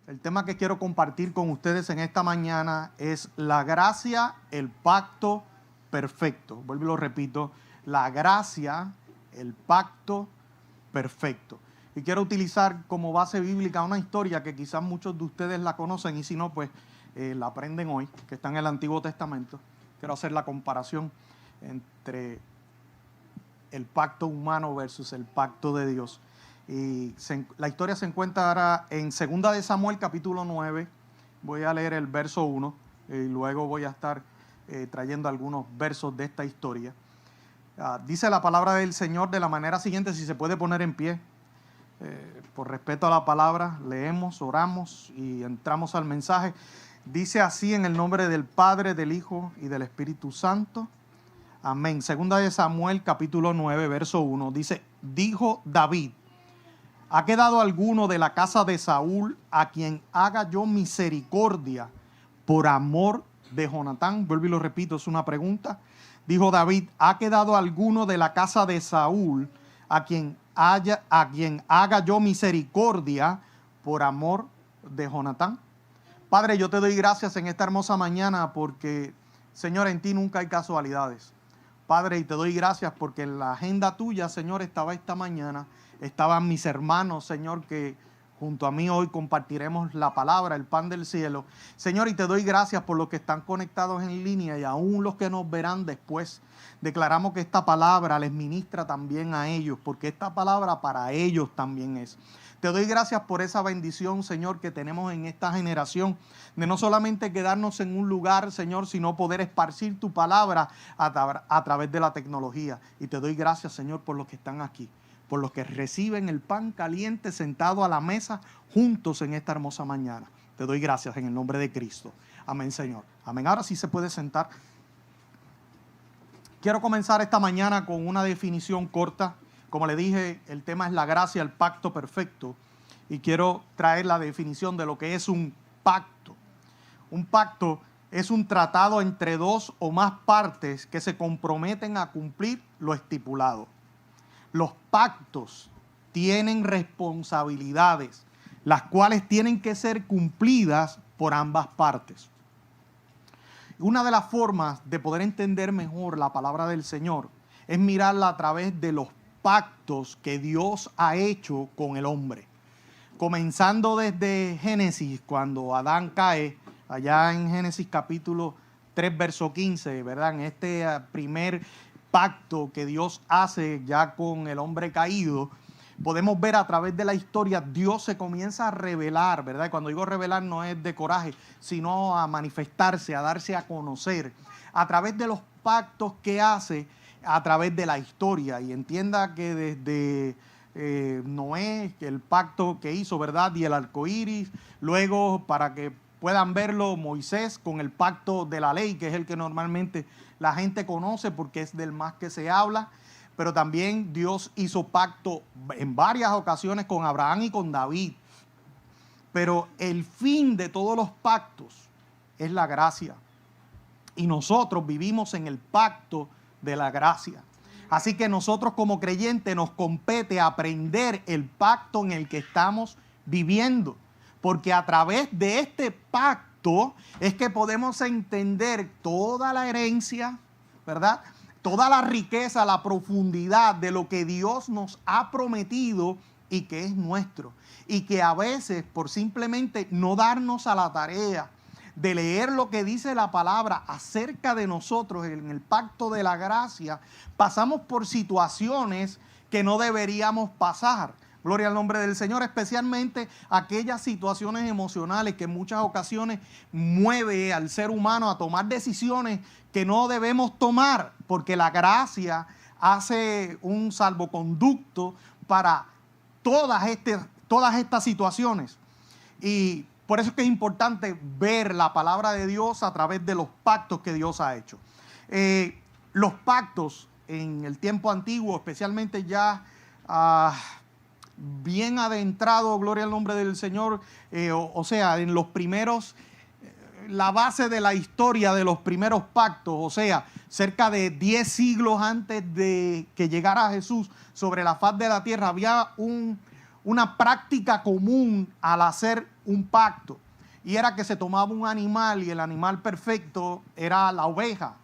El tema que quiero compartir con ustedes en esta mañana es la gracia, el pacto perfecto. Vuelvo y lo repito, la gracia, el pacto perfecto. Y quiero utilizar como base bíblica una historia que quizás muchos de ustedes la conocen y si no, pues la aprenden hoy, que está en el Antiguo Testamento. Quiero hacer la comparación entre el pacto humano versus el pacto de Dios. Y la historia se encuentra ahora en 2 de Samuel capítulo 9. Voy a leer el verso 1 y luego voy a estar trayendo algunos versos de esta historia. Dice la palabra del Señor de la manera siguiente, si se puede poner en pie. Por respeto a la palabra, leemos, oramos y entramos al mensaje. Dice así en el nombre del Padre, del Hijo y del Espíritu Santo. Amén. 2 de Samuel capítulo 9, verso 1. Dice, dijo David: ¿ha quedado alguno de la casa de Saúl a quien haga yo misericordia por amor de Jonatán? Vuelvo y lo repito, es una pregunta. Dijo David: ¿ha quedado alguno de la casa de Saúl a quien haga yo misericordia por amor de Jonatán? Padre, yo te doy gracias en esta hermosa mañana porque, Señor, en ti nunca hay casualidades. Padre, y te doy gracias porque en la agenda tuya, Señor, estaba esta mañana, estaban mis hermanos, Señor, que junto a mí hoy compartiremos la palabra, el pan del cielo. Señor, y te doy gracias por los que están conectados en línea y aún los que nos verán después. Declaramos que esta palabra les ministra también a ellos, porque esta palabra para ellos también es. Te doy gracias por esa bendición, Señor, que tenemos en esta generación, de no solamente quedarnos en un lugar, Señor, sino poder esparcir tu palabra a través de la tecnología. Y te doy gracias, Señor, por los que están aquí, por los que reciben el pan caliente sentado a la mesa juntos en esta hermosa mañana. Te doy gracias en el nombre de Cristo. Amén, Señor. Amén. Ahora sí se puede sentar. Quiero comenzar esta mañana con una definición corta. Como le dije, el tema es la gracia, el pacto perfecto. Y quiero traer la definición de lo que es un pacto. Un pacto es un tratado entre dos o más partes que se comprometen a cumplir lo estipulado. Los pactos tienen responsabilidades, las cuales tienen que ser cumplidas por ambas partes. Una de las formas de poder entender mejor la palabra del Señor es mirarla a través de los pactos que Dios ha hecho con el hombre. Comenzando desde Génesis, cuando Adán cae, allá en Génesis capítulo 3, verso 15, ¿verdad? En este primer pacto que Dios hace ya con el hombre caído, podemos ver a través de la historia, Dios se comienza a revelar, ¿verdad? Cuando digo revelar no es de coraje, sino a manifestarse, a darse a conocer, a través de los pactos que hace a través de la historia. Y entienda que desde Noé, que el pacto que hizo, ¿verdad? Y el arco iris, luego para que puedan verlo, Moisés con el pacto de la ley, que es el que normalmente la gente conoce porque es del más que se habla, pero también Dios hizo pacto en varias ocasiones con Abraham y con David. Pero el fin de todos los pactos es la gracia. Y nosotros vivimos en el pacto de la gracia. Así que nosotros como creyentes nos compete aprender el pacto en el que estamos viviendo. Porque a través de este pacto es que podemos entender toda la herencia, ¿verdad? Toda la riqueza, la profundidad de lo que Dios nos ha prometido y que es nuestro. Y que a veces, por simplemente no darnos a la tarea de leer lo que dice la palabra acerca de nosotros en el pacto de la gracia, pasamos por situaciones que no deberíamos pasar. Gloria al nombre del Señor, especialmente aquellas situaciones emocionales que en muchas ocasiones mueve al ser humano a tomar decisiones que no debemos tomar, porque la gracia hace un salvoconducto para todas estas situaciones. Y por eso es que es importante ver la palabra de Dios a través de los pactos que Dios ha hecho. Los pactos en el tiempo antiguo, especialmente ya bien adentrado, gloria al nombre del Señor, o sea, en los primeros, la base de la historia de los primeros pactos, o sea, cerca de 10 siglos antes de que llegara Jesús sobre la faz de la tierra, había una práctica común al hacer un pacto. Y era que se tomaba un animal y el animal perfecto era la oveja.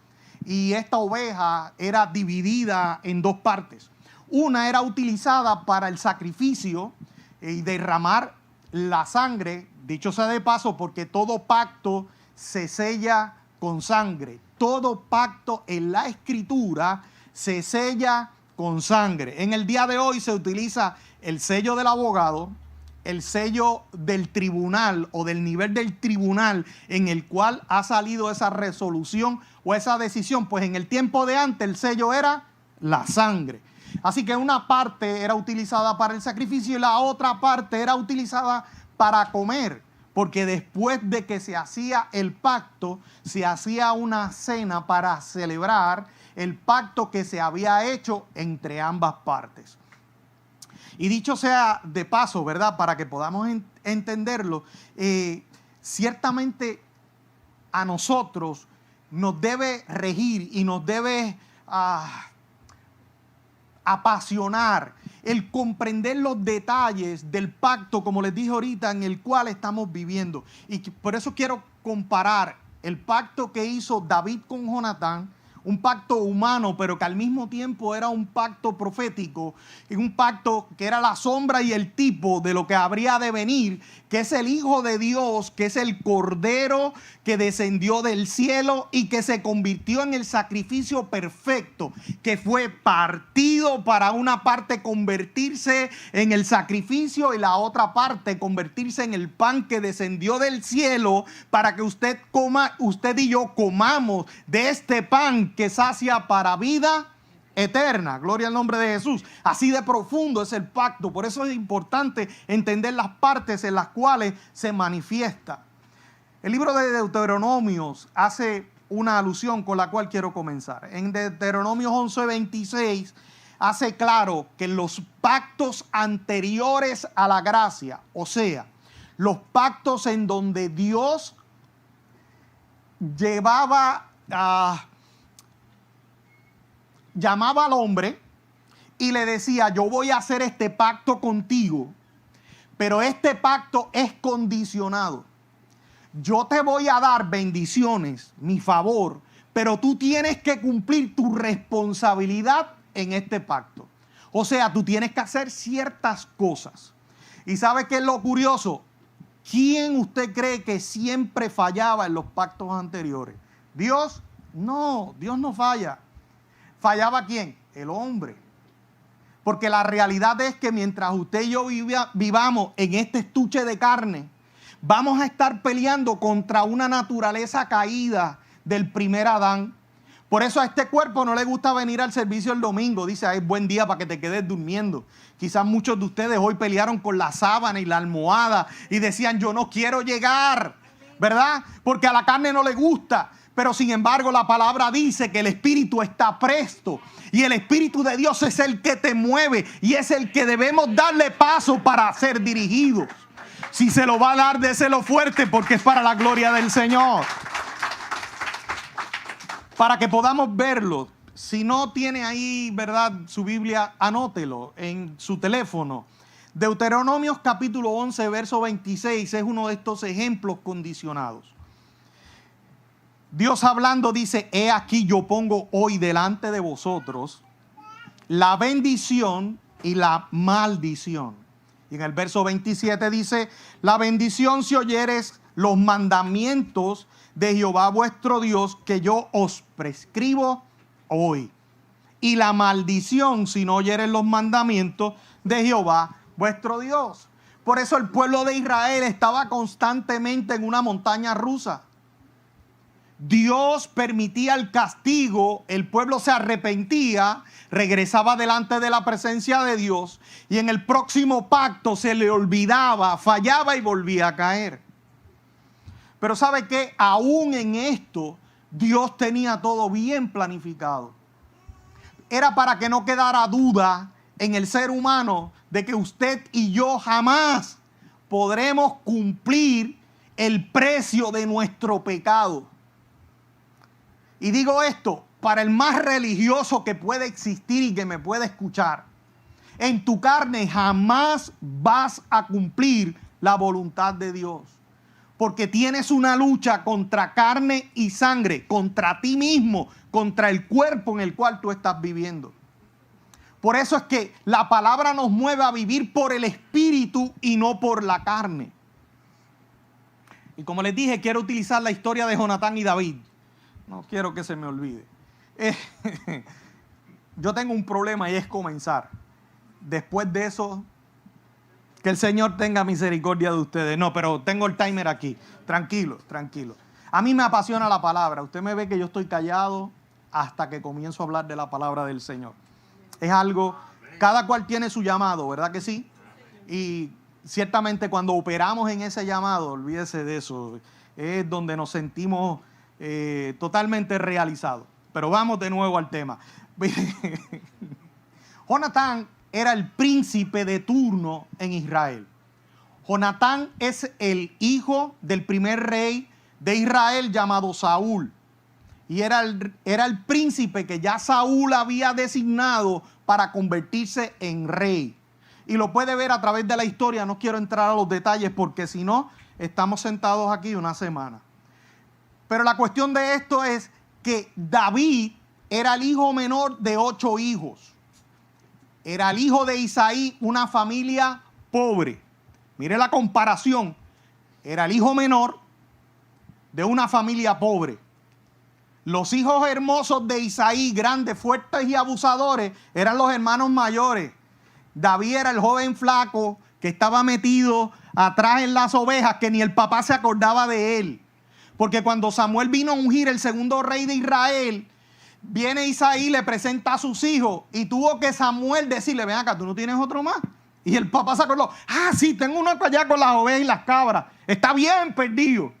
Y esta oveja era dividida en dos partes. Una era utilizada para el sacrificio y derramar la sangre, dicho sea de paso, porque todo pacto se sella con sangre. Todo pacto en la Escritura se sella con sangre. En el día de hoy se utiliza el sello del abogado, el sello del tribunal o del nivel del tribunal en el cual ha salido esa resolución o esa decisión. Pues en el tiempo de antes el sello era la sangre. Así que una parte era utilizada para el sacrificio y la otra parte era utilizada para comer. Porque después de que se hacía el pacto, se hacía una cena para celebrar el pacto que se había hecho entre ambas partes. Y dicho sea de paso, ¿verdad? Para que podamos entenderlo, ciertamente a nosotros nos debe regir y nos debe apasionar el comprender los detalles del pacto, como les dije ahorita, en el cual estamos viviendo. Y por eso quiero comparar el pacto que hizo David con Jonatán, un pacto humano, pero que al mismo tiempo era un pacto profético, y un pacto que era la sombra y el tipo de lo que habría de venir, que es el Hijo de Dios, que es el Cordero que descendió del cielo y que se convirtió en el sacrificio perfecto, que fue partido para una parte convertirse en el sacrificio y la otra parte convertirse en el pan que descendió del cielo para que usted y yo comamos de este pan que sacia para vida eterna. Gloria al nombre de Jesús. Así de profundo es el pacto. Por eso es importante entender las partes en las cuales se manifiesta. El libro de Deuteronomios hace una alusión con la cual quiero comenzar. En Deuteronomios 11:26 hace claro que los pactos anteriores a la gracia, o sea, los pactos en donde Dios llamaba al hombre y le decía: yo voy a hacer este pacto contigo, pero este pacto es condicionado. Yo te voy a dar bendiciones, mi favor, pero tú tienes que cumplir tu responsabilidad en este pacto. O sea, tú tienes que hacer ciertas cosas. ¿Y sabe qué es lo curioso? ¿Quién usted cree que siempre fallaba en los pactos anteriores? ¿Dios? No, Dios no falla. ¿Fallaba quién? El hombre. Porque la realidad es que mientras usted y yo vivamos en este estuche de carne, vamos a estar peleando contra una naturaleza caída del primer Adán. Por eso a este cuerpo no le gusta venir al servicio el domingo. Dice: es buen día para que te quedes durmiendo. Quizás muchos de ustedes hoy pelearon con la sábana y la almohada y decían: yo no quiero llegar, ¿verdad? Porque a la carne no le gusta. Pero sin embargo la palabra dice que el espíritu está presto. Y el Espíritu de Dios es el que te mueve y es el que debemos darle paso para ser dirigidos. Si se lo va a dar, déselo fuerte, porque es para la gloria del Señor. Para que podamos verlo. Si no tiene ahí, ¿verdad?, su Biblia, anótelo en su teléfono. Deuteronomios capítulo 11, verso 26 es uno de estos ejemplos condicionados. Dios hablando dice: he aquí yo pongo hoy delante de vosotros la bendición y la maldición. Y en el verso 27 dice: la bendición si oyeres los mandamientos de Jehová vuestro Dios que yo os prescribo hoy. Y la maldición si no oyeres los mandamientos de Jehová vuestro Dios. Por eso el pueblo de Israel estaba constantemente en una montaña rusa. Dios permitía el castigo, el pueblo se arrepentía, regresaba delante de la presencia de Dios y en el próximo pacto se le olvidaba, fallaba y volvía a caer. Pero ¿sabe qué? Aún en esto Dios tenía todo bien planificado. Era para que no quedara duda en el ser humano de que usted y yo jamás podremos cumplir el precio de nuestro pecado. Y digo esto para el más religioso que puede existir y que me puede escuchar. en tu carne, jamás vas a cumplir la voluntad de Dios. Porque tienes una lucha contra carne y sangre, contra ti mismo, contra el cuerpo en el cual tú estás viviendo. Por eso es que la palabra nos mueve a vivir por el Espíritu y no por la carne. Y como les dije, quiero utilizar la historia de Jonatán y David. No quiero que se me olvide. Yo tengo un problema y es comenzar. Después de eso, que el Señor tenga misericordia de ustedes. No, pero tengo el timer aquí. Tranquilo, tranquilo. A mí me apasiona la palabra. Usted me ve que yo estoy callado hasta que comienzo a hablar de la palabra del Señor. Es algo, cada cual tiene su llamado, ¿verdad que sí? Y ciertamente cuando operamos en ese llamado, olvídese de eso, es donde nos sentimos totalmente realizados. Pero vamos de nuevo al tema. Jonatán era el príncipe de turno en Israel. Jonatán es el hijo del primer rey de Israel llamado Saúl. Y era el príncipe que ya Saúl había designado para convertirse en rey. Y lo puede ver a través de la historia. No quiero entrar a los detalles porque si no, estamos sentados aquí una semana. Pero la cuestión de esto es que David era el hijo menor de 8 hijos. Era el hijo de Isaí, una familia pobre. Mire la comparación. Era el hijo menor de una familia pobre. Los hijos hermosos de Isaí, grandes, fuertes y abusadores, eran los hermanos mayores. David era el joven flaco que estaba metido atrás en las ovejas, que ni el papá se acordaba de él. Porque cuando Samuel vino a ungir el segundo rey de Israel, viene Isaí, le presenta a sus hijos y tuvo que Samuel decirle, ven acá, ¿tú no tienes otro más? Y el papá se acordó, sí, tengo uno allá con las ovejas y las cabras. Está bien perdido.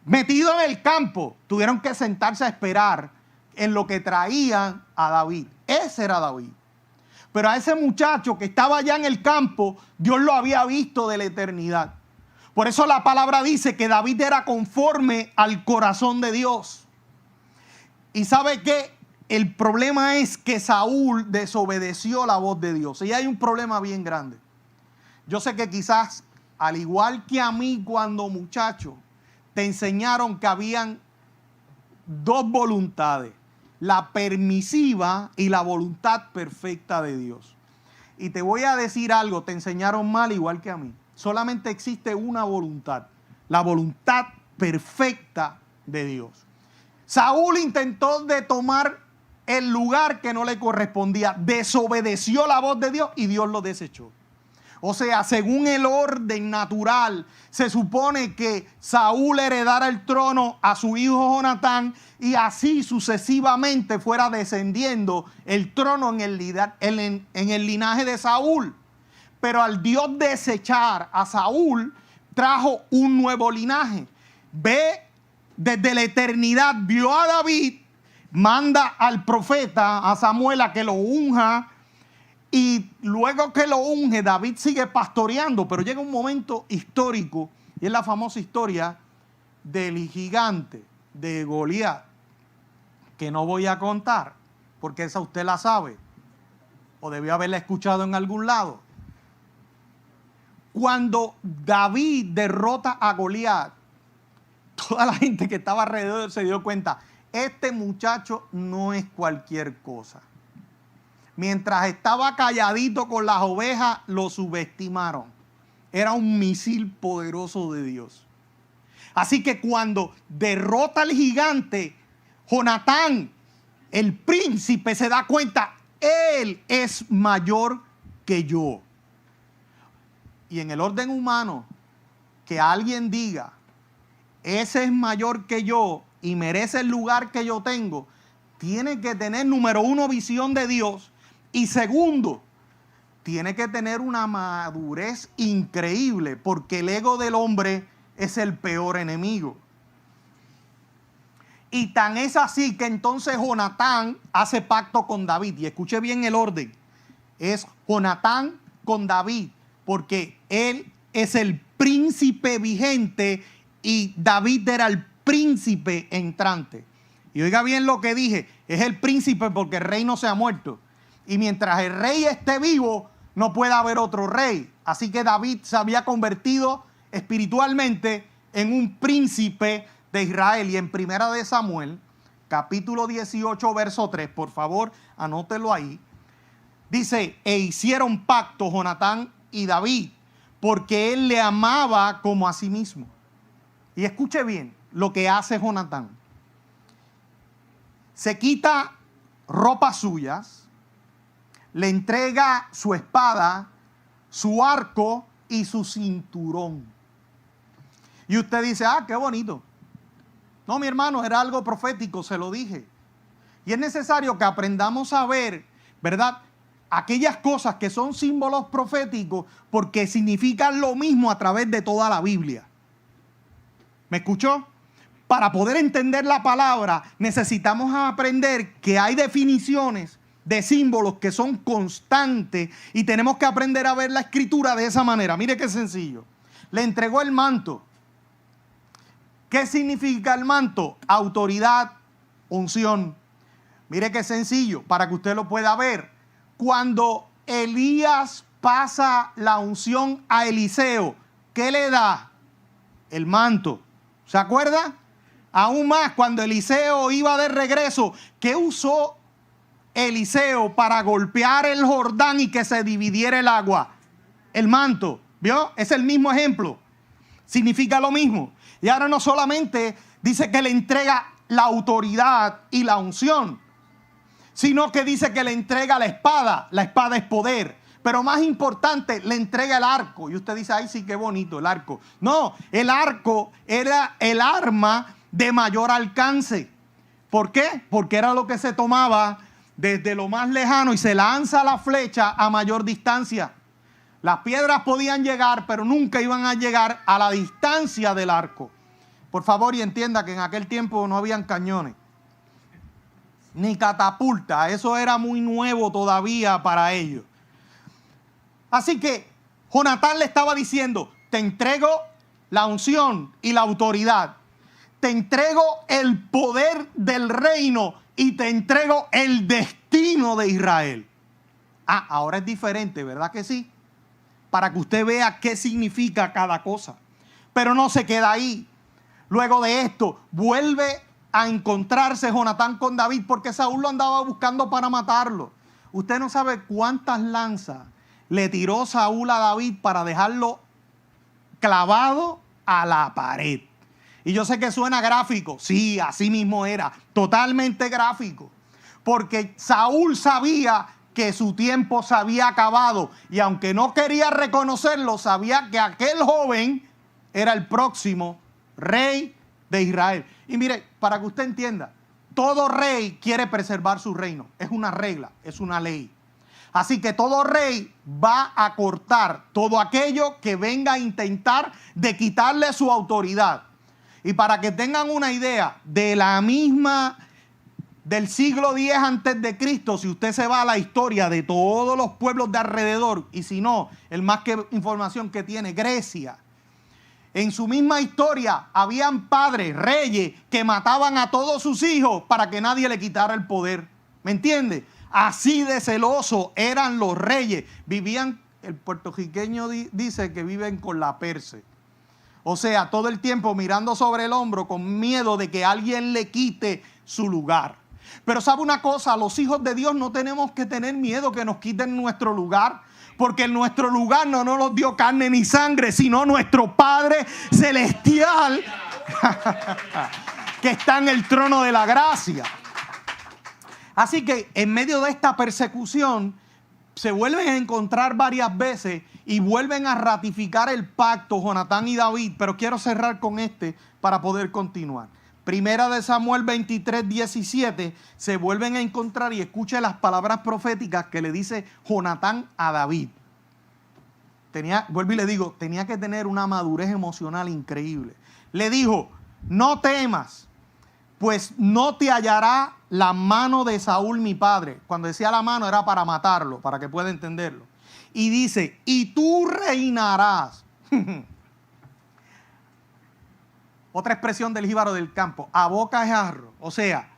Metido en el campo, tuvieron que sentarse a esperar en lo que traían a David. Ese era David. Pero a ese muchacho que estaba allá en el campo, Dios lo había visto de la eternidad. Por eso la palabra dice que David era conforme al corazón de Dios. Y ¿sabe qué? El problema es que Saúl desobedeció la voz de Dios. Y hay un problema bien grande. Yo sé que quizás, al igual que a mí cuando muchacho, te enseñaron que habían 2 voluntades. La permisiva y la voluntad perfecta de Dios. Y te voy a decir algo, te enseñaron mal igual que a mí. Solamente existe una voluntad, la voluntad perfecta de Dios. Saúl intentó de tomar el lugar que no le correspondía, desobedeció la voz de Dios y Dios lo desechó. O sea, según el orden natural, se supone que Saúl heredara el trono a su hijo Jonatán y así sucesivamente fuera descendiendo el trono en el linaje de Saúl. Pero al Dios desechar a Saúl, trajo un nuevo linaje. Ve desde la eternidad, vio a David, manda al profeta, a Samuel, a que lo unja. Y luego que lo unge, David sigue pastoreando, pero llega un momento histórico, y es la famosa historia del gigante de Goliat, que no voy a contar, porque esa usted la sabe, o debió haberla escuchado en algún lado. Cuando David derrota a Goliat, toda la gente que estaba alrededor se dio cuenta, este muchacho no es cualquier cosa. Mientras estaba calladito con las ovejas, lo subestimaron. Era un misil poderoso de Dios. Así que cuando derrota al gigante, Jonatán, el príncipe, se da cuenta, él es mayor que yo. Y en el orden humano, que alguien diga, ese es mayor que yo y merece el lugar que yo tengo, tiene que tener, número 1, visión de Dios. Y segundo, tiene que tener una madurez increíble, porque el ego del hombre es el peor enemigo. Y tan es así que entonces Jonatán hace pacto con David. Y escuche bien el orden. Es Jonatán con David, porque él es el príncipe vigente y David era el príncipe entrante. Y oiga bien lo que dije, es el príncipe porque el rey no se ha muerto. Y mientras el rey esté vivo, no puede haber otro rey. Así que David se había convertido espiritualmente en un príncipe de Israel. Y en Primera de Samuel, capítulo 18, verso 3, por favor, anótelo ahí. Dice, e hicieron pacto Jonatán y David, porque él le amaba como a sí mismo. Y escuche bien lo que hace Jonatán. Se quita ropas suyas, le entrega su espada, su arco y su cinturón. Y usted dice, ah, qué bonito. No, mi hermano, era algo profético, se lo dije. Y es necesario que aprendamos a ver, ¿verdad?, aquellas cosas que son símbolos proféticos, porque significan lo mismo a través de toda la Biblia. ¿Me escuchó? Para poder entender la palabra, necesitamos aprender que hay definiciones de símbolos que son constantes y tenemos que aprender a ver la escritura de esa manera. Mire qué sencillo. Le entregó el manto. ¿Qué significa el manto? Autoridad, unción. Mire qué sencillo, para que usted lo pueda ver. Cuando Elías pasa la unción a Eliseo, ¿qué le da? El manto. ¿Se acuerda? Aún más, cuando Eliseo iba de regreso, ¿qué usó Eliseo para golpear el Jordán y que se dividiera el agua? El manto. ¿Vio? Es el mismo ejemplo. Significa lo mismo. Y ahora no solamente dice que le entrega la autoridad y la unción, sino que dice que le entrega la espada. La espada es poder. Pero más importante, le entrega el arco. Y usted dice, ay, sí, qué bonito el arco. No, el arco era el arma de mayor alcance. ¿Por qué? Porque era lo que se tomaba desde lo más lejano y se lanza la flecha a mayor distancia. Las piedras podían llegar, pero nunca iban a llegar a la distancia del arco. Por favor, y entienda que en aquel tiempo no habían cañones, ni catapulta. Eso era muy nuevo todavía para ellos. Así que Jonatán le estaba diciendo, te entrego la unción y la autoridad. Te entrego el poder del reino y te entrego el destino de Israel. Ah, ahora es diferente, ¿verdad que sí? Para que usted vea qué significa cada cosa. Pero no se queda ahí. Luego de esto, vuelve a encontrarse Jonatán con David porque Saúl lo andaba buscando para matarlo. Usted no sabe cuántas lanzas le tiró Saúl a David para dejarlo clavado a la pared. Y yo sé que suena gráfico. Sí, así mismo era. Totalmente gráfico. Porque Saúl sabía que su tiempo se había acabado. Y aunque no quería reconocerlo, sabía que aquel joven era el próximo rey de Israel. Y mire, para que usted entienda, todo rey quiere preservar su reino. Es una regla, es una ley. Así que todo rey va a cortar todo aquello que venga a intentar de quitarle su autoridad. Y para que tengan una idea, de la misma del siglo X antes de Cristo, si usted se va a la historia de todos los pueblos de alrededor, y si no, el más que información que tiene, Grecia, en su misma historia habían padres, reyes, que mataban a todos sus hijos para que nadie le quitara el poder. ¿Me entiende? Así de celosos eran los reyes. Vivían, el puertorriqueño dice que viven con la perse. O sea, todo el tiempo mirando sobre el hombro con miedo de que alguien le quite su lugar. Pero ¿sabe una cosa? Los hijos de Dios no tenemos que tener miedo que nos quiten nuestro lugar. Porque en nuestro lugar no nos dio carne ni sangre, sino nuestro Padre Celestial que está en el trono de la gracia. Así que en medio de esta persecución se vuelven a encontrar varias veces y vuelven a ratificar el pacto Jonatán y David. Pero quiero cerrar con este para poder continuar. Primera de Samuel 23, 17, se vuelven a encontrar y escuche las palabras proféticas que le dice Jonatán a David. Vuelvo y le digo, tenía que tener una madurez emocional increíble. Le dijo, no temas, pues no te hallará la mano de Saúl mi padre. Cuando decía la mano era para matarlo, para que pueda entenderlo. Y dice, y tú reinarás. Otra expresión del jíbaro del campo, a boca de jarro. O sea,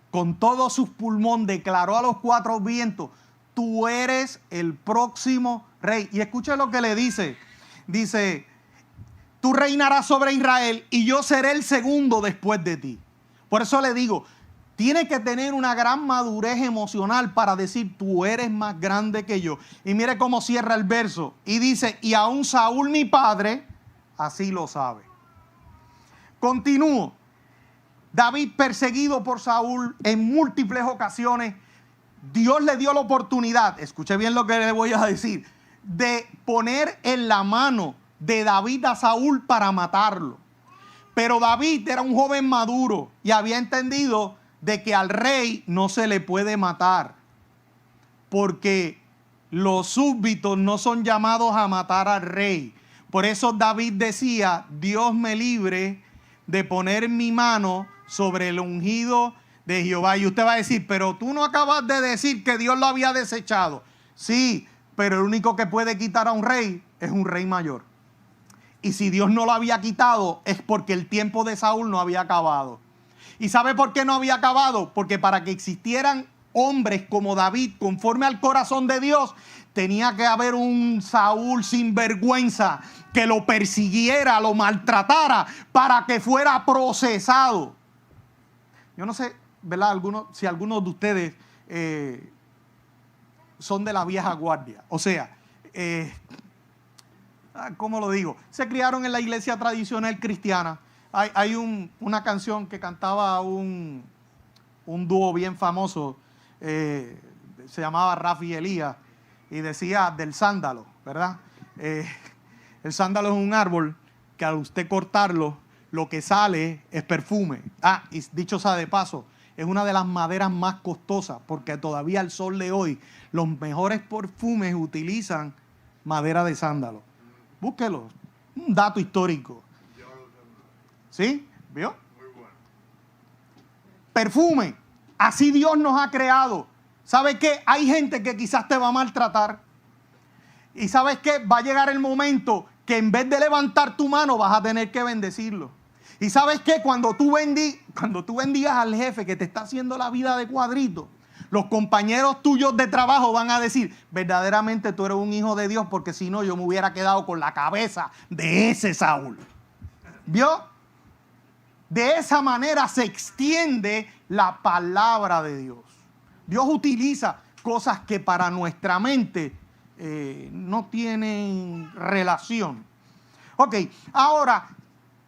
con todo su pulmón declaró a los cuatro vientos, tú eres el próximo rey. Y escuche lo que le dice. Dice, tú reinarás sobre Israel y yo seré el segundo después de ti. Por eso le digo, tiene que tener una gran madurez emocional para decir, tú eres más grande que yo. Y mire cómo cierra el verso. Y dice, y aún Saúl mi padre, así lo sabe. Continúo. David, perseguido por Saúl en múltiples ocasiones, Dios le dio la oportunidad, escuche bien lo que le voy a decir, de poner en la mano de David a Saúl para matarlo. Pero David era un joven maduro y había entendido de que al rey no se le puede matar, porque los súbditos no son llamados a matar al rey. Por eso David decía, Dios me libre de poner mi mano sobre el ungido de Jehová. Y usted va a decir, pero tú no acabas de decir que Dios lo había desechado. Sí, pero el único que puede quitar a un rey es un rey mayor. Y si Dios no lo había quitado es porque el tiempo de Saúl no había acabado. ¿Y sabe por qué no había acabado? Porque para que existieran hombres como David, conforme al corazón de Dios, tenía que haber un Saúl sin vergüenza que lo persiguiera, lo maltratara, para que fuera procesado. Yo no sé, ¿verdad? Si algunos de ustedes son de la vieja guardia. O sea, ¿cómo lo digo? Se criaron en la iglesia tradicional cristiana. Hay una canción que cantaba un dúo bien famoso, se llamaba Rafi y Elías, y decía del sándalo, ¿verdad? El sándalo es un árbol que al usted cortarlo, lo que sale es perfume. Y dicho sea de paso, es una de las maderas más costosas, porque todavía al sol de hoy, los mejores perfumes utilizan madera de sándalo. Búsquelo, un dato histórico. ¿Sí? ¿Vio? Muy bueno. Perfume. Así Dios nos ha creado. ¿Sabe qué? Hay gente que quizás te va a maltratar. Y ¿sabes qué? Va a llegar el momento que en vez de levantar tu mano vas a tener que bendecirlo. Y ¿sabes qué? Cuando tú bendigas al jefe que te está haciendo la vida de cuadrito, los compañeros tuyos de trabajo van a decir, verdaderamente tú eres un hijo de Dios, porque si no yo me hubiera quedado con la cabeza de ese Saúl. ¿Vio? De esa manera se extiende la palabra de Dios. Dios utiliza cosas que para nuestra mente no tienen relación. Ok, ahora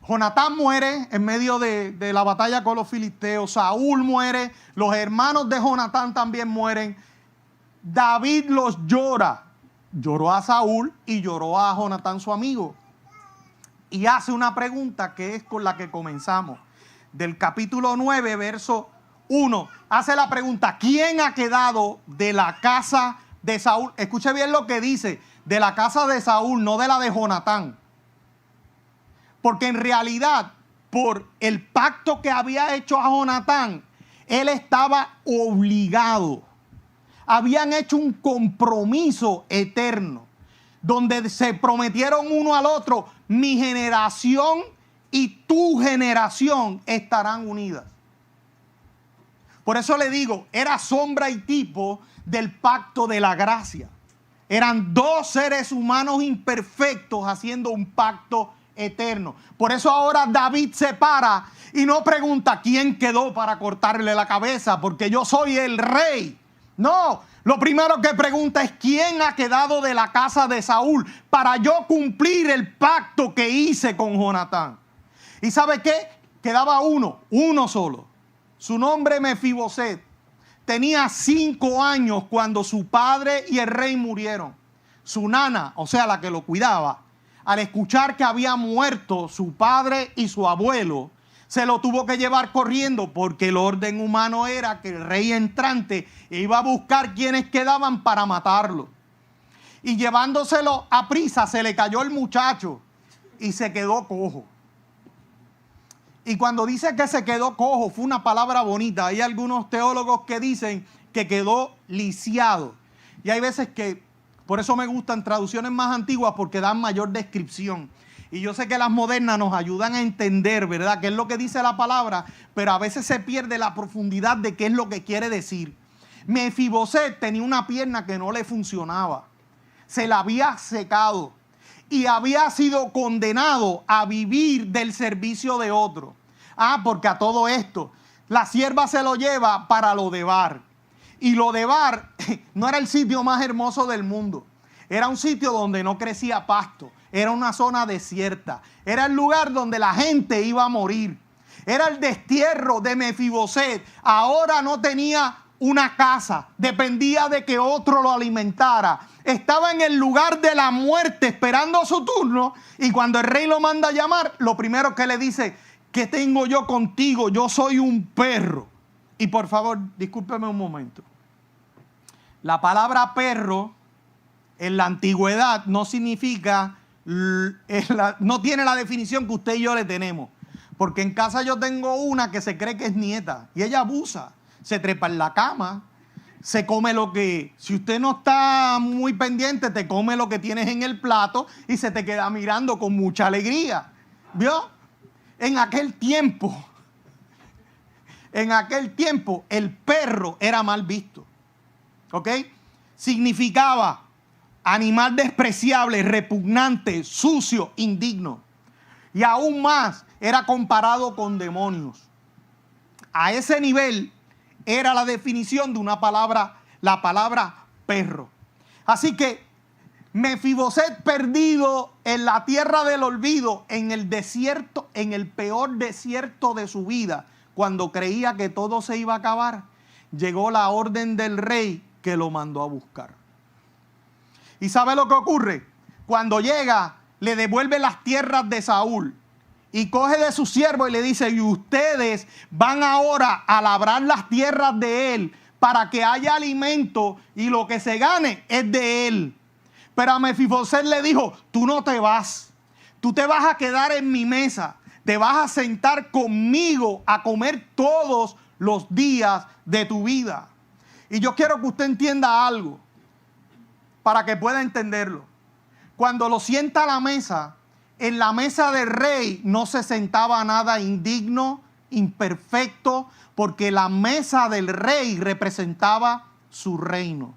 Jonatán muere en medio de la batalla con los filisteos. Saúl muere. Los hermanos de Jonatán también mueren. David los llora. Lloró a Saúl y lloró a Jonatán, su amigo. Y hace una pregunta que es con la que comenzamos. Del capítulo 9, verso 1. Hace la pregunta, ¿quién ha quedado de la casa de Saúl? Escuche bien lo que dice, de la casa de Saúl, no de la de Jonatán. Porque en realidad, por el pacto que había hecho a Jonatán, él estaba obligado. Habían hecho un compromiso eterno, donde se prometieron uno al otro, mi generación y tu generación estarán unidas. Por eso le digo, era sombra y tipo del pacto de la gracia. Eran dos seres humanos imperfectos haciendo un pacto eterno. Por eso ahora David se para y no pregunta quién quedó para cortarle la cabeza, porque yo soy el rey. No, lo primero que pregunta es quién ha quedado de la casa de Saúl para yo cumplir el pacto que hice con Jonatán. ¿Y sabe qué? Quedaba uno solo. Su nombre Mefiboset. Tenía 5 años cuando su padre y el rey murieron. Su nana, o sea, la que lo cuidaba, al escuchar que había muerto su padre y su abuelo, se lo tuvo que llevar corriendo, porque el orden humano era que el rey entrante iba a buscar quienes quedaban para matarlo. Y llevándoselo a prisa, se le cayó el muchacho y se quedó cojo. Y cuando dice que se quedó cojo, fue una palabra bonita. Hay algunos teólogos que dicen que quedó lisiado. Y hay veces que, por eso me gustan traducciones más antiguas, porque dan mayor descripción. Y yo sé que las modernas nos ayudan a entender, ¿verdad?, qué es lo que dice la palabra, pero a veces se pierde la profundidad de qué es lo que quiere decir. Mefiboset tenía una pierna que no le funcionaba. Se la había secado y había sido condenado a vivir del servicio de otro. Porque a todo esto, la sierva se lo lleva para Lodebar. Y Lodebar no era el sitio más hermoso del mundo. Era un sitio donde no crecía pasto. Era una zona desierta. Era el lugar donde la gente iba a morir. Era el destierro de Mefiboset. Ahora no tenía una casa. Dependía de que otro lo alimentara. Estaba en el lugar de la muerte esperando su turno. Y cuando el rey lo manda a llamar, lo primero que le dice: ¿qué tengo yo contigo? Yo soy un perro. Y por favor, discúlpeme un momento. La palabra perro en la antigüedad no significa, no tiene la definición que usted y yo le tenemos. Porque en casa yo tengo una que se cree que es nieta y ella abusa. Se trepa en la cama, se come lo que, si usted no está muy pendiente, te come lo que tienes en el plato y se te queda mirando con mucha alegría. ¿Vio? En aquel tiempo, el perro era mal visto. ¿Ok? Significaba animal despreciable, repugnante, sucio, indigno. Y aún más, era comparado con demonios. A ese nivel era la definición de una palabra, la palabra perro. Así que Mefiboset, perdido en la tierra del olvido, en el desierto, en el peor desierto de su vida, cuando creía que todo se iba a acabar, llegó la orden del rey que lo mandó a buscar. ¿Y sabe lo que ocurre? Cuando llega, le devuelve las tierras de Saúl y coge de su siervo y le dice: y ustedes van ahora a labrar las tierras de él para que haya alimento y lo que se gane es de él. Pero a Mefiboset le dijo: tú no te vas, tú te vas a quedar en mi mesa, te vas a sentar conmigo a comer todos los días de tu vida. Y yo quiero que usted entienda algo para que pueda entenderlo. Cuando lo sienta a la mesa, en la mesa del rey no se sentaba nada indigno, imperfecto, porque la mesa del rey representaba su reino.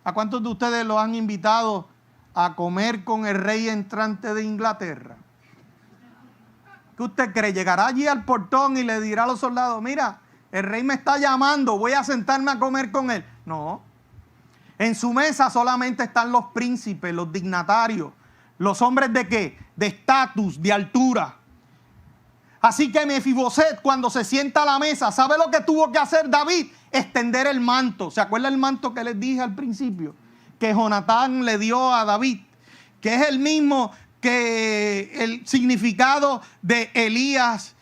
¿A cuántos de ustedes lo han invitado a comer con el rey entrante de Inglaterra? ¿Qué usted cree? ¿Llegará allí al portón y le dirá a los soldados: mira, el rey me está llamando, voy a sentarme a comer con él? No. En su mesa solamente están los príncipes, los dignatarios, los hombres ¿de qué? De estatus, de altura. Así que Mefiboset, cuando se sienta a la mesa, ¿sabe lo que tuvo que hacer David? Extender el manto. ¿Se acuerda el manto que les dije al principio? Que Jonatán le dio a David, que es el mismo que el significado de Elías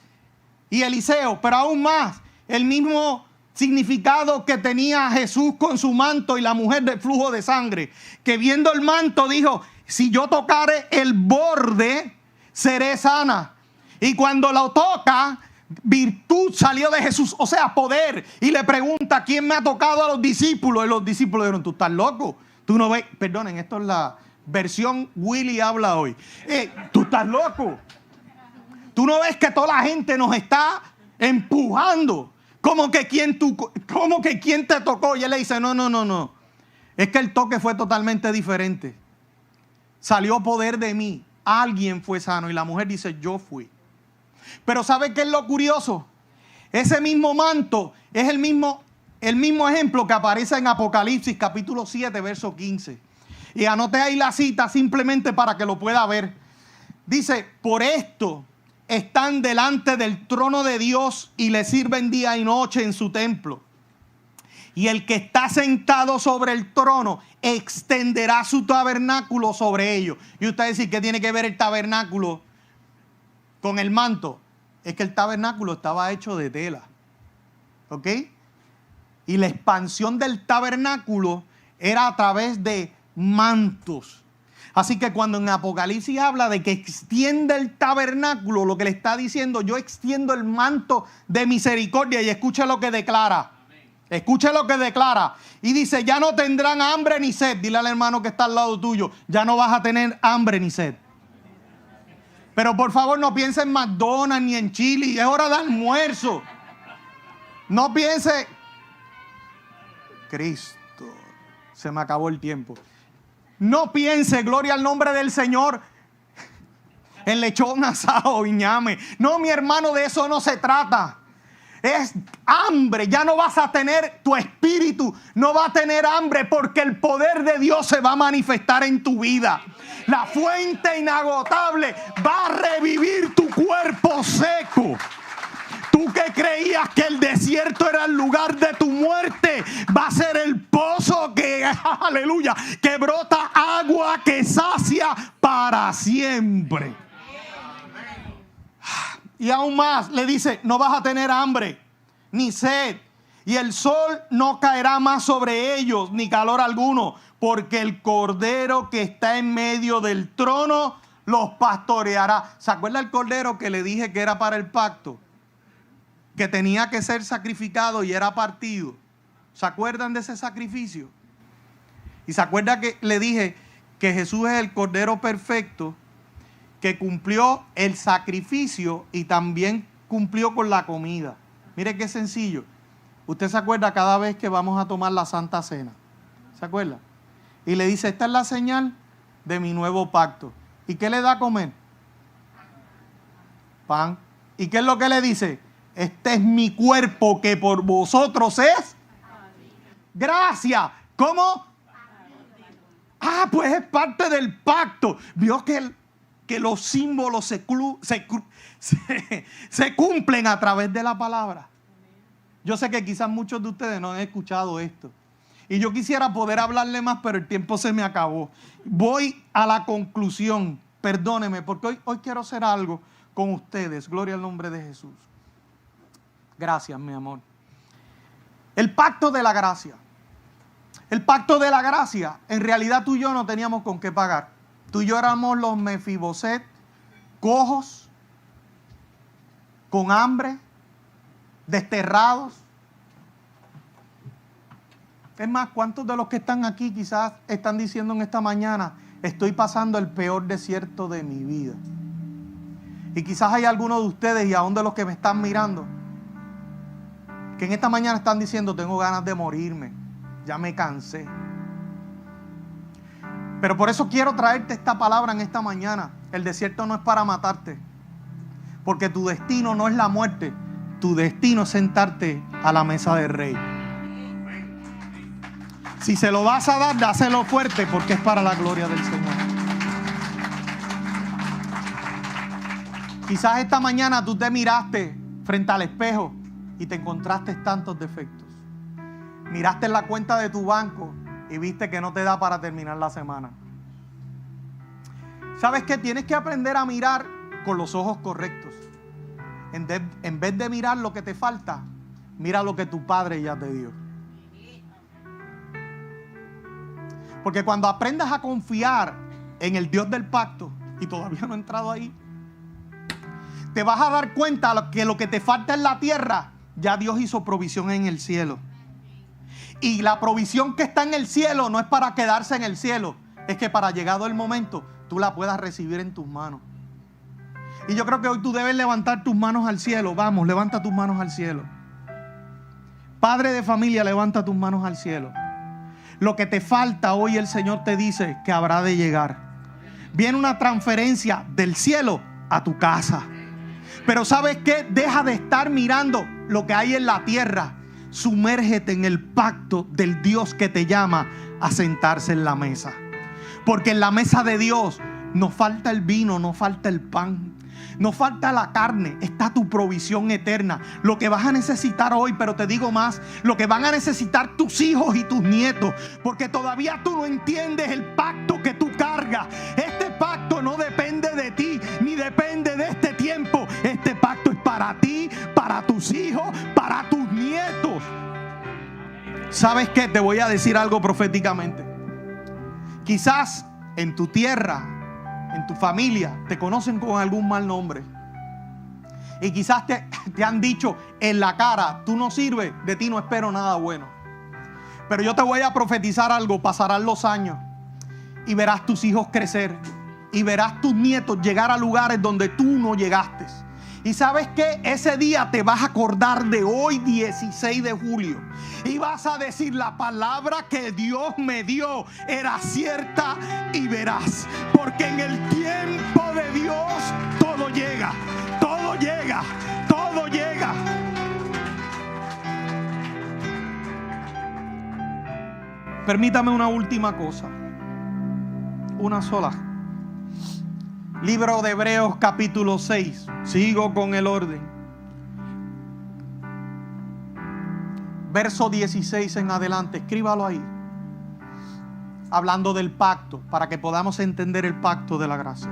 y Eliseo, pero aún más, el mismo significado que tenía Jesús con su manto y la mujer del flujo de sangre, que viendo el manto dijo: si yo tocare el borde, seré sana. Y cuando lo toca, virtud salió de Jesús, o sea, poder. Y le pregunta: ¿quién me ha tocado a los discípulos? Y los discípulos dijeron: tú estás loco, tú no ves. Perdonen, esto es la versión Willy habla hoy. Tú estás loco, tú no ves que toda la gente nos está empujando. ¿Cómo que quién te tocó? Y él le dice: no. Es que el toque fue totalmente diferente. Salió poder de mí. Alguien fue sano. Y la mujer dice: yo fui. Pero ¿sabe qué es lo curioso? Ese mismo manto es el mismo ejemplo que aparece en Apocalipsis capítulo 7, verso 15. Y anoté ahí la cita simplemente para que lo pueda ver. Dice: por esto están delante del trono de Dios y le sirven día y noche en su templo. Y el que está sentado sobre el trono extenderá su tabernáculo sobre ellos. Y usted dice: ¿qué tiene que ver el tabernáculo con el manto? Es que el tabernáculo estaba hecho de tela. ¿Ok? Y la expansión del tabernáculo era a través de mantos. Así que cuando en Apocalipsis habla de que extiende el tabernáculo, lo que le está diciendo: yo extiendo el manto de misericordia. Y escuche lo que declara. Escuche lo que declara. Y dice: ya no tendrán hambre ni sed. Dile al hermano que está al lado tuyo: ya no vas a tener hambre ni sed. Pero por favor, no piense en McDonald's ni en Chili. Es hora de almuerzo. No piense Cristo. Se me acabó el tiempo. No piense, gloria al nombre del Señor, en lechón asado y ñame. No, mi hermano, de eso no se trata. Es hambre. Ya no vas a tener, tu espíritu no va a tener hambre, porque el poder de Dios se va a manifestar en tu vida. La fuente inagotable va a revivir tu cuerpo seco. Tú que creías que el desierto era el lugar de tu muerte, va a ser el pozo que, aleluya, que brota agua que sacia para siempre. Y aún más le dice, no vas a tener hambre ni sed, y el sol no caerá más sobre ellos, ni calor alguno, porque el Cordero que está en medio del trono los pastoreará. ¿Se acuerda el Cordero que le dije que era para el pacto? Que tenía que ser sacrificado y era partido. ¿Se acuerdan de ese sacrificio? Y se acuerda que le dije que Jesús es el Cordero perfecto, que cumplió el sacrificio y también cumplió con la comida. Mire qué sencillo. Usted se acuerda cada vez que vamos a tomar la Santa Cena. ¿Se acuerda? Y le dice, esta es la señal de mi nuevo pacto. ¿Y qué le da a comer? Pan. ¿Y qué es lo que le dice? Este es mi cuerpo que por vosotros es gracia. ¿Cómo? Pues es parte del pacto. Vio que los símbolos se cumplen a través de la palabra. Yo sé que quizás muchos de ustedes no han escuchado esto. Y yo quisiera poder hablarle más, pero el tiempo se me acabó. Voy a la conclusión. Perdóneme, porque hoy quiero hacer algo con ustedes. Gloria al nombre de Jesús. Gracias, mi amor. El pacto de la gracia. El pacto de la gracia, en realidad tú y yo no teníamos con qué pagar. Tú y yo éramos los Mefiboset, cojos, con hambre, desterrados. Es más, ¿cuántos de los que están aquí quizás están diciendo en esta mañana, estoy pasando el peor desierto de mi vida? Y quizás hay algunos de ustedes y aún de los que me están mirando, que en esta mañana están diciendo, tengo ganas de morirme, ya me cansé. Pero por eso quiero traerte esta palabra en esta mañana. El desierto no es para matarte, porque tu destino no es la muerte, tu destino es sentarte a la mesa del rey. Si se lo vas a dar, dáselo fuerte, porque es para la gloria del Señor. Quizás esta mañana tú te miraste frente al espejo y te encontraste tantos defectos. Miraste en la cuenta de tu banco y viste que no te da para terminar la semana. ¿Sabes qué? Tienes que aprender a mirar con los ojos correctos. En vez de mirar lo que te falta, mira lo que tu Padre ya te dio. Porque cuando aprendas a confiar en el Dios del pacto, y todavía no he entrado ahí, te vas a dar cuenta que lo que te falta en la tierra, ya Dios hizo provisión en el cielo. Y la provisión que está en el cielo no es para quedarse en el cielo, es que para llegado el momento, tú la puedas recibir en tus manos. Y yo creo que hoy tú debes levantar tus manos al cielo. Vamos, levanta tus manos al cielo. Padre de familia, levanta tus manos al cielo. Lo que te falta hoy, el Señor te dice que habrá de llegar. Viene una transferencia del cielo a tu casa. Pero ¿sabes qué? Deja de estar mirando lo que hay en la tierra. Sumérgete en el pacto del Dios que te llama a sentarse en la mesa. Porque en la mesa de Dios no falta el vino, no falta el pan, no falta la carne, está tu provisión eterna. Lo que vas a necesitar hoy, pero te digo más, lo que van a necesitar tus hijos y tus nietos, porque todavía tú no entiendes el pacto que tú cargas. Este pacto no depende de ti, ni depende de este tiempo. Este pacto es para ti, para tus hijos, para tus nietos. ¿Sabes qué? Te voy a decir algo proféticamente. Quizás en tu tierra, en tu familia, te conocen con algún mal nombre. Y quizás te han dicho en la cara, tú no sirves, de ti no espero nada bueno. Pero yo te voy a profetizar algo, pasarán los años y verás tus hijos crecer. Y verás tus nietos llegar a lugares donde tú no llegaste. Y ¿sabes qué? Ese día te vas a acordar de hoy, 16 de julio. Y vas a decir: la palabra que Dios me dio era cierta y veraz. Porque en el tiempo de Dios todo llega. Todo llega. Todo llega. Permítame una última cosa. Una sola. Libro de Hebreos capítulo 6. Sigo con el orden. Verso 16 en adelante. Escríbalo ahí. Hablando del pacto, para que podamos entender el pacto de la gracia.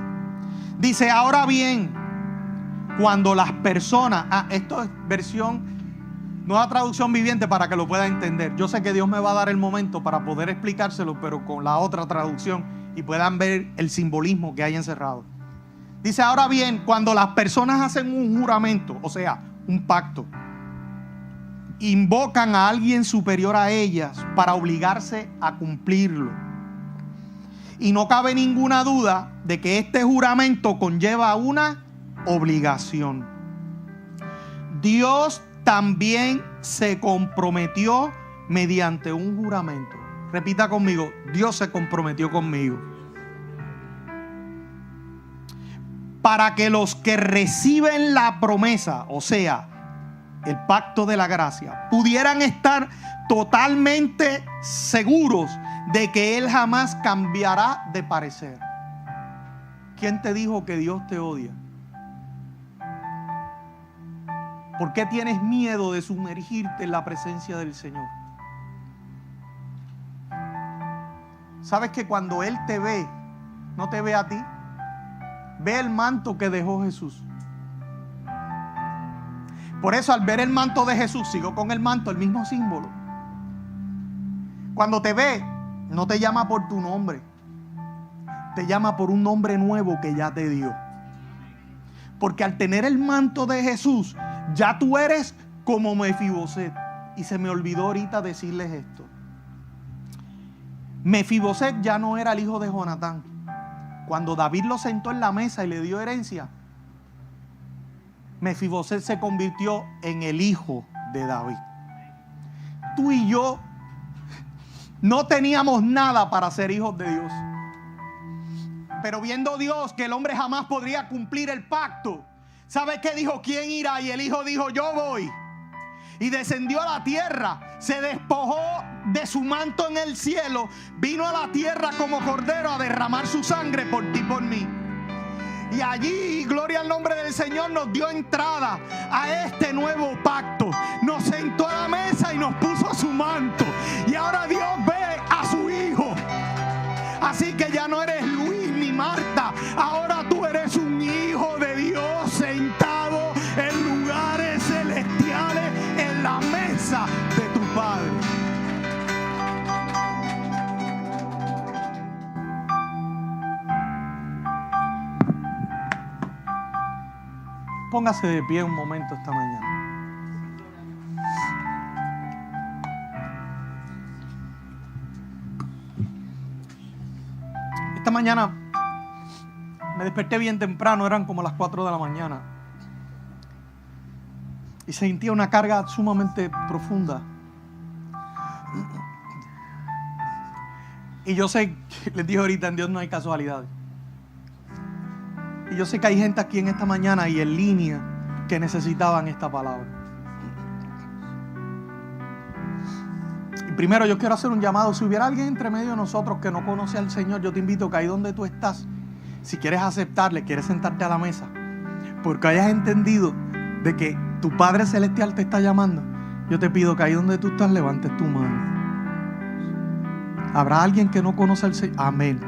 Dice: ahora bien, cuando las personas... esto es versión, nueva traducción viviente, para que lo pueda entender. Yo sé que Dios me va a dar el momento para poder explicárselo, pero con la otra traducción, y puedan ver el simbolismo que hay encerrado. Dice: ahora bien, cuando las personas hacen un juramento, o sea, un pacto, invocan a alguien superior a ellas para obligarse a cumplirlo. Y no cabe ninguna duda de que este juramento conlleva una obligación. Dios también se comprometió mediante un juramento. Repita conmigo: Dios se comprometió conmigo. Para que los que reciben la promesa, o sea, el pacto de la gracia, pudieran estar totalmente seguros de que Él jamás cambiará de parecer. ¿Quién te dijo que Dios te odia? ¿Por qué tienes miedo de sumergirte en la presencia del Señor? ¿Sabes que cuando Él te ve, no te ve a ti? Ve el manto que dejó Jesús. Por eso, al ver el manto de Jesús, sigo con el manto, el mismo símbolo. Cuando te ve, no te llama por tu nombre, te llama por un nombre nuevo que ya te dio. Porque al tener el manto de Jesús, ya tú eres como Mefiboset. Y se me olvidó ahorita decirles esto. Mefiboset ya no era el hijo de Jonatán. Cuando David lo sentó en la mesa y le dio herencia, Mefiboset se convirtió en el hijo de David. Tú y yo no teníamos nada para ser hijos de Dios. Pero viendo Dios que el hombre jamás podría cumplir el pacto, ¿sabe qué dijo? ¿Quién irá? Y el hijo dijo: yo voy. Y descendió a la tierra, se despojó de su manto en el cielo, vino a la tierra como cordero a derramar su sangre por ti y por mí. Y allí, gloria al nombre del Señor, nos dio entrada a este nuevo pacto. Nos sentó a la mesa y nos puso su manto. Y ahora Dios ve a su hijo. Así que ya no eres Luis ni Marta. Ahora tú eres un hijo de Dios sentado en lugares celestiales en la mesa de tu Padre. Póngase de pie un momento esta mañana. Esta mañana me desperté bien temprano, eran como las 4 de la mañana. Y sentía una carga sumamente profunda. Y yo sé, les dije ahorita, en Dios no hay casualidades. Y yo sé que hay gente aquí en esta mañana y en línea que necesitaban esta palabra. Y primero yo quiero hacer un llamado. Si hubiera alguien entre medio de nosotros que no conoce al Señor, yo te invito que ahí donde tú estás, si quieres aceptarle, quieres sentarte a la mesa, porque hayas entendido de que tu Padre Celestial te está llamando, yo te pido que ahí donde tú estás levantes tu mano. ¿Habrá alguien que no conoce al Señor? Amén.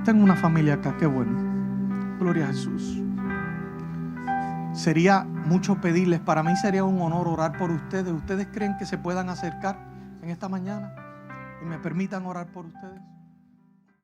Tengo una familia acá, qué bueno. Gloria a Jesús. Sería mucho pedirles, para mí sería un honor orar por ustedes. ¿Ustedes creen que se puedan acercar en esta mañana y me permitan orar por ustedes?